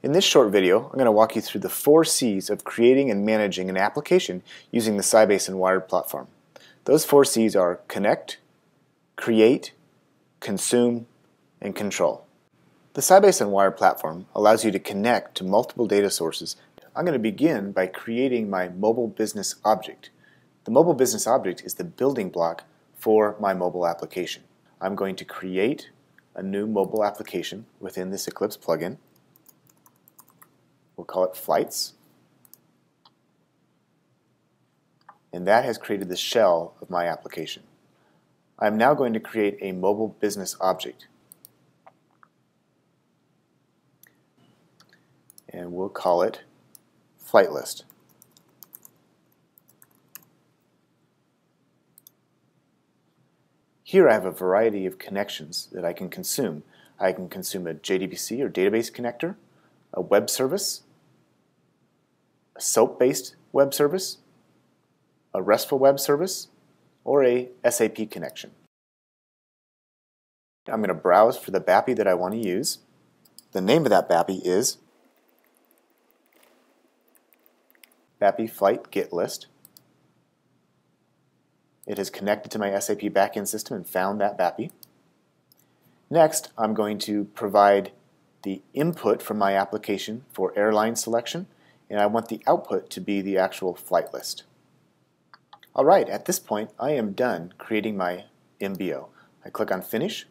In this short video, I'm going to walk you through the 4 C's of creating and managing an application using the Sybase and Wired platform. Those 4 C's are connect, create, consume, and control. The Sybase and Wired platform allows you to connect to multiple data sources. I'm going to begin by creating my mobile business object. The mobile business object is the building block for my mobile application. I'm going to create a new mobile application within this Eclipse plugin. We'll call it Flights. And that has created the shell of my application. I'm now going to create a mobile business object. And we'll call it Flight List. Here I have a variety of connections that I can consume. I can consume a JDBC or database connector, a web service, a SOAP-based web service, a RESTful web service, or a SAP connection. I'm going to browse for the BAPI that I want to use. The name of that BAPI is BAPI Flight Get List. It has connected to my SAP backend system and found that BAPI. Next, I'm going to provide the input from my application for airline selection, and I want the output to be the actual flight list. Alright, at this point I am done creating my MBO. I click on Finish.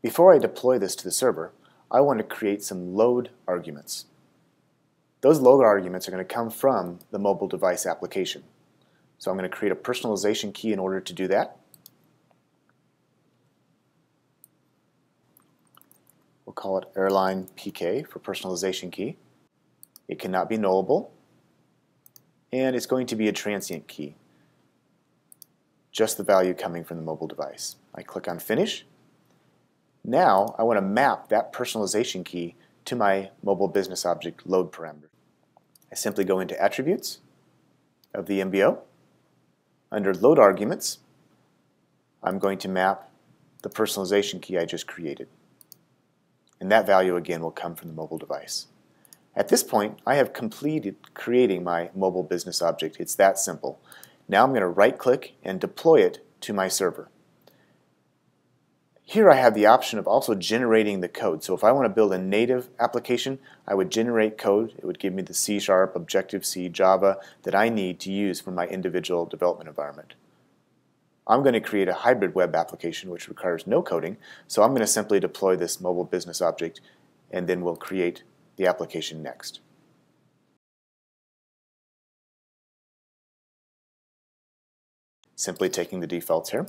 Before I deploy this to the server, I want to create some load arguments. Those load arguments are going to come from the mobile device application. So I'm going to create a personalization key in order to do that. We'll call it airline PK for personalization key. It cannot be nullable, and it's going to be a transient key, just the value coming from the mobile device. I click on Finish. Now I want to map that personalization key to my mobile business object load parameter. I simply go into Attributes of the MBO. Under Load Arguments, I'm going to map the personalization key I just created. And that value again will come from the mobile device. At this point, I have completed creating my mobile business object. It's that simple. Now I'm going to right-click and deploy it to my server. Here I have the option of also generating the code. So if I want to build a native application, I would generate code. It would give me the C#, Objective-C, Java that I need to use for my individual development environment. I'm going to create a hybrid web application which requires no coding, so I'm going to simply deploy this mobile business object and then we'll create the application next. Simply taking the defaults here.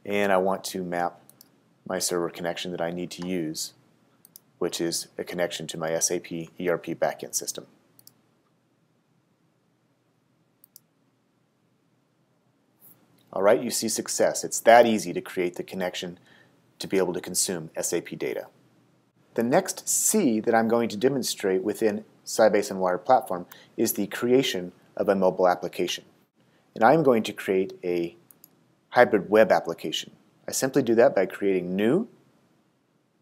And I want to map my server connection that I need to use, which is a connection to my SAP ERP backend system. Alright, you see success. It's that easy to create the connection to be able to consume SAP data. The next C that I'm going to demonstrate within Sybase and Wired platform is the creation of a mobile application. And I'm going to create a hybrid web application. I simply do that by creating new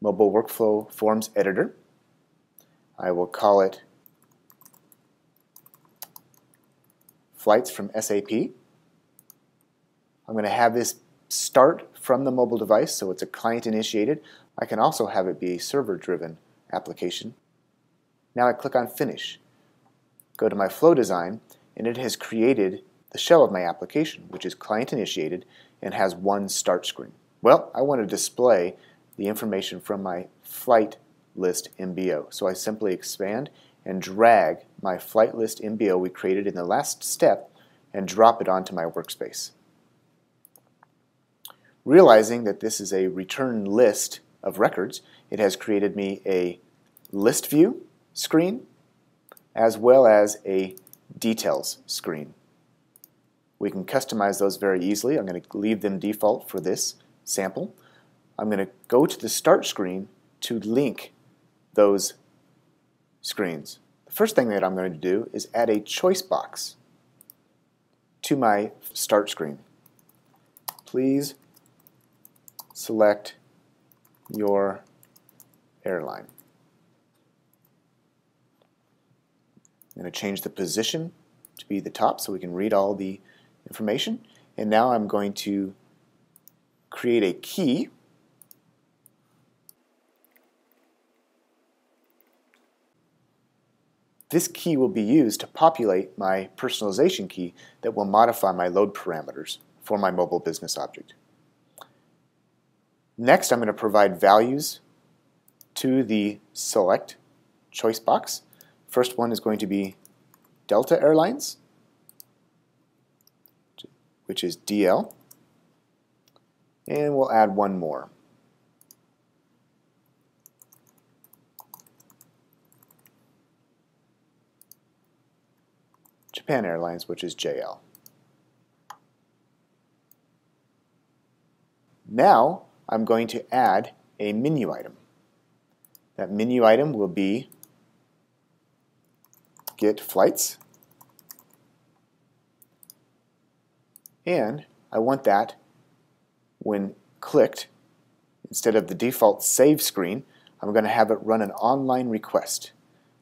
mobile workflow forms editor. I will call it Flights from SAP. I'm going to have this start from the mobile device, so it's a client initiated. I can also have it be a server-driven application. Now I click on Finish. Go to my flow design, and it has created the shell of my application, which is client initiated and has one start screen. Well, I want to display the information from my flight list MBO. So I simply expand and drag my flight list MBO we created in the last step and drop it onto my workspace. Realizing that this is a return list of records, it has created me a list view screen as well as a details screen. We can customize those very easily. I'm going to leave them default for this sample. I'm going to go to the start screen to link those screens. The first thing that I'm going to do is add a choice box to my start screen. Please select your airline. I'm going to change the position to be the top so we can read all the information. And now I'm going to create a key. This key will be used to populate my personalization key that will modify my load parameters for my mobile business object. Next, I'm going to provide values to the select choice box. First one is going to be Delta Airlines, which is DL, and we'll add one more. Japan Airlines, which is JL. Now I'm going to add a menu item. That menu item will be Get Flights, and I want that when clicked, instead of the default save screen, I'm going to have it run an online request.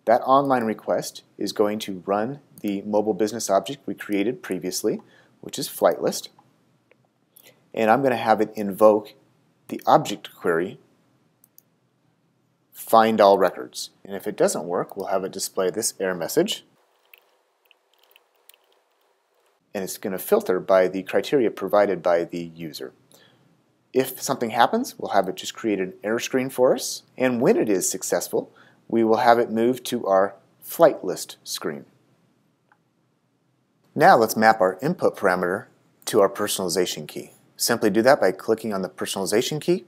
That online request is going to run the mobile business object we created previously, which is flight list, and I'm going to have it invoke the object query Find All Records. And if it doesn't work, we'll have it display this error message, and it's going to filter by the criteria provided by the user. If something happens, we'll have it just create an error screen for us, and when it is successful, we will have it move to our flight list screen. Now let's map our input parameter to our personalization key. Simply do that by clicking on the personalization key,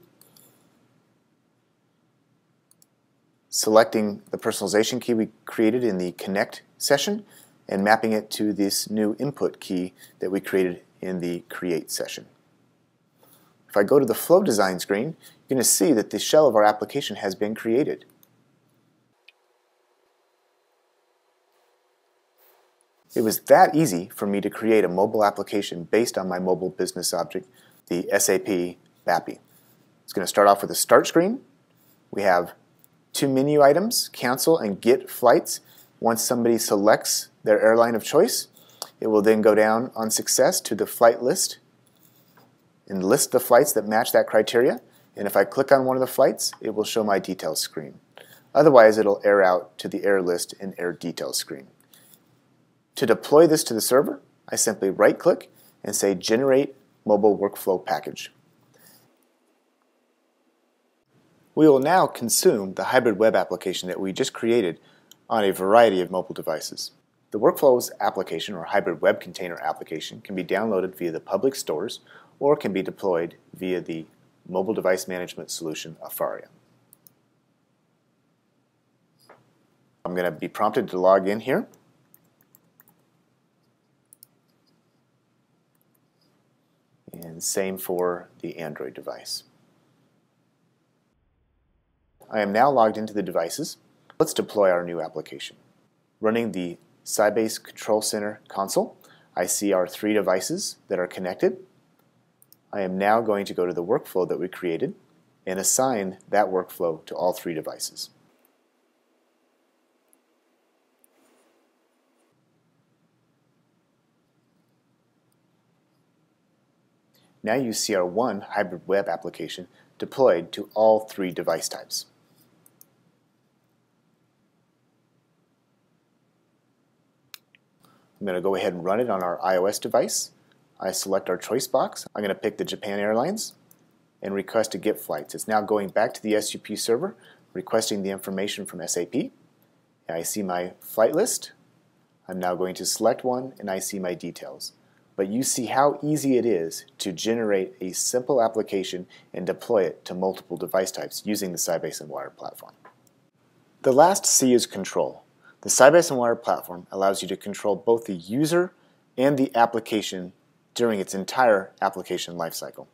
selecting the personalization key we created in the connect session, and mapping it to this new input key that we created in the create session. If I go to the flow design screen, you're going to see that the shell of our application has been created. It was that easy for me to create a mobile application based on my mobile business object, the SAP BAPI. It's going to start off with a start screen. We have two menu items, cancel and get flights. Once somebody selects their airline of choice, it will then go down on success to the flight list and list the flights that match that criteria. And if I click on one of the flights, it will show my details screen. Otherwise, it'll error out to the error list and error details screen. To deploy this to the server, I simply right-click and say Generate Mobile Workflow Package. We will now consume the hybrid web application that we just created on a variety of mobile devices. The Workflows application or hybrid web container application can be downloaded via the public stores or can be deployed via the mobile device management solution Afaria. I'm going to be prompted to log in here. And same for the Android device. I am now logged into the devices. Let's deploy our new application. Running the Sybase Control Center console, I see our three devices that are connected. I am now going to go to the workflow that we created and assign that workflow to all three devices. Now you see our one hybrid web application deployed to all three device types. I'm going to go ahead and run it on our iOS device. I select our choice box. I'm going to pick the Japan Airlines and request to get flights. It's now going back to the SUP server, requesting the information from SAP. I see my flight list. I'm now going to select one and I see my details. But you see how easy it is to generate a simple application and deploy it to multiple device types using the Sybase and Wire platform. The last C is control. The Sybase and Wire platform allows you to control both the user and the application during its entire application lifecycle.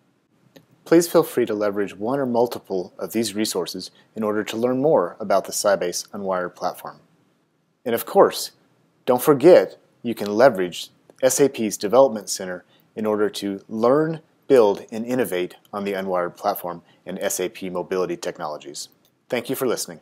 Please feel free to leverage one or multiple of these resources in order to learn more about the Sybase and Wire platform. And of course, don't forget you can leverage SAP's Development Center in order to learn, build, and innovate on the Unwired platform and SAP mobility technologies. Thank you for listening.